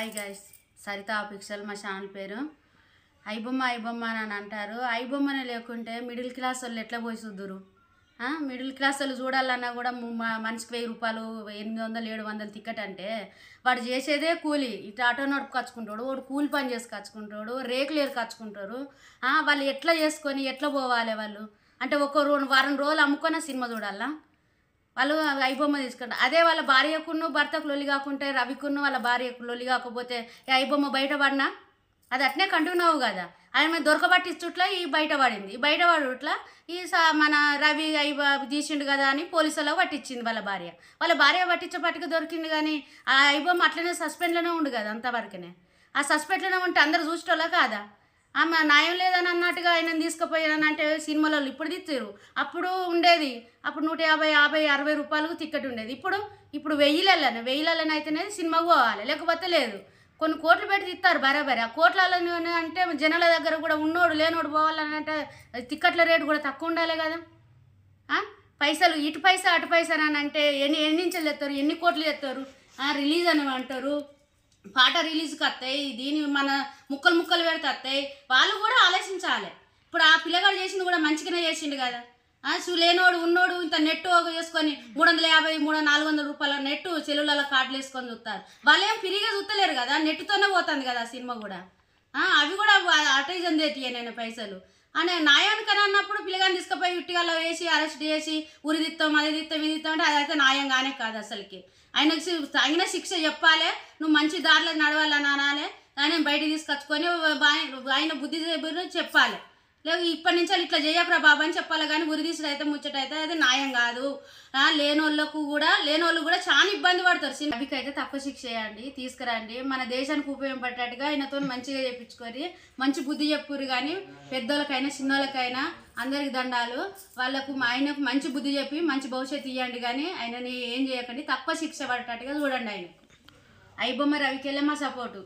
Hi guys, Saritha pixel మా channel పేరు. ఐబొమ్మ ఐబొమ్మ అని అంటారు. ఐబొమ్మనే లేకుంటే మిడిల్ క్లాస్ వాళ్ళు ఎట్లా పోయి చూద్దురు? మిడిల్ క్లాస్ వాళ్ళు చూడాలన్నా కూడా మనిషికి 1000 రూపాయలు 800 700 టికెట్ అంటే వాడు చేసేదే కూలి. ఇటు ఆటో నడుపుకొచ్చుకుంటాడు, వాడు కూలి పని చేసుకొచ్చుకుంటాడు, రేకులు ఏరుకొచ్చుకుంటారు. వాళ్ళు ఎట్లా చేసుకొని ఎట్లా పోవాలి వాళ్ళు? అంటే వారం రోజులు అమ్ముకొని సినిమా చూడాలా? వాళ్ళు ఐబొమ్మ తీసుకుంటారు. అదే వాళ్ళ భార్యకును భర్తకు లొల్లి కాకుంటే, రవికును వాళ్ళ భార్యకు లొల్లి కాకపోతే ఐబొమ్మ బయటపడినా అది అట్నే కంటిన్యూ కదా. ఆయన దొరకబట్టించుట్లా ఈ బయటపడింది. ఈ బయటపడుట్లా మన రవి తీసిండు కదా అని పోలీసులో పట్టించింది వాళ్ళ భార్య పట్టించే దొరికింది. కానీ ఆ ఐబొమ్మ అట్లనే సస్పెండ్లోనే ఉండు కదా. అంతవరకునే ఆ సస్పెండ్లోనే ఉంటే అందరు చూసేటోళ్ళ కాదా? ఆమె న్యాయం లేదని అన్నట్టుగా ఆయన తీసుకుపోయానని అంటే సినిమాలలో ఇప్పుడు తీస్తారు. అప్పుడు ఉండేది, అప్పుడు 150 60 రూపాయలకు టికెట్ ఉండేది. ఇప్పుడు 1000 అయితేనే సినిమాకు పోవాలి, లేకపోతే లేదు. కొన్ని కోట్లు పెట్టి తీస్తారు బరాబరి. ఆ కోట్లలో అంటే జనాల దగ్గర కూడా ఉన్నోడు లేనోడు పోవాలని అంటే టికెట్ల రేటు కూడా తక్కువ ఉండాలి కదా. పైసలు ఇటు పైసా అటు పైసా అని అంటే ఎన్ని ఇంచులు తెస్తారు, ఎన్ని కోట్లు తెస్తారు. రిలీజ్ అని అంటారు, పాట రిలీజ్కి వస్తాయి, దీని మన ముక్కలు పెడితే వస్తాయి. వాళ్ళు కూడా ఆలోచించాలి. ఇప్పుడు ఆ పిల్లగాడు చేసింది కూడా మంచిగానే చేసిండు కదా. లేనోడు ఉన్నోడు ఇంత నెట్ చేసుకొని 350 400 రూపాయల నెట్ సెల్లులలో కార్డులు వేసుకొని చూస్తారు. వాళ్ళు ఏం ఫ్రీగా చూస్తలేరు కదా, నెట్తోనే పోతుంది కదా సినిమా కూడా. అవి కూడా అటైజన్ తెట్టియే నేను పైసలు అనే న్యాయానికని అన్నప్పుడు పిల్లగాని తీసుకుపోయి ఇట్టుగా వేసి అరెస్ట్ చేసి ఉరిదిత్తాం అది ఇది ఇస్తాం అంటే అదైతే న్యాయంగానే కాదు అసలుకి. ఆయనకు తగిన శిక్ష చెప్పాలి, నువ్వు మంచి దారిలో నడవాలని అనాలి. ఆయన బయట తీసుకొచ్చుకొని ఆయన బుద్ధి చెప్పాలి. లేదు ఇప్పటి నుంచి ఇట్లా చేయకరా బాబా అని చెప్పాలి. కానీ ఉరి తీసుడు అయితే ముచ్చటైతే అది న్యాయం కాదు. లేనోళ్ళు కూడా చాలా ఇబ్బంది పడతారు. రవికి అయితే తక్కువ శిక్ష చేయండి, తీసుకురండి. మన దేశానికి ఉపయోగపడేటట్టుగా ఆయనతో మంచిగా చెప్పించుకొని మంచి బుద్ధి చెప్పురు. కానీ పెద్దోళ్ళకైనా చిన్నోళ్ళకైనా అందరికి దండాలు. ఆయనకు మంచి బుద్ధి చెప్పి మంచి భవిష్యత్తు ఇవ్వండి. కానీ ఆయనని ఏం చేయకండి, తక్కువ శిక్ష పడేటట్టుగా చూడండి. ఆయనకు ఐబొమ్మ రవికెళ్ళే మా సపోర్టు.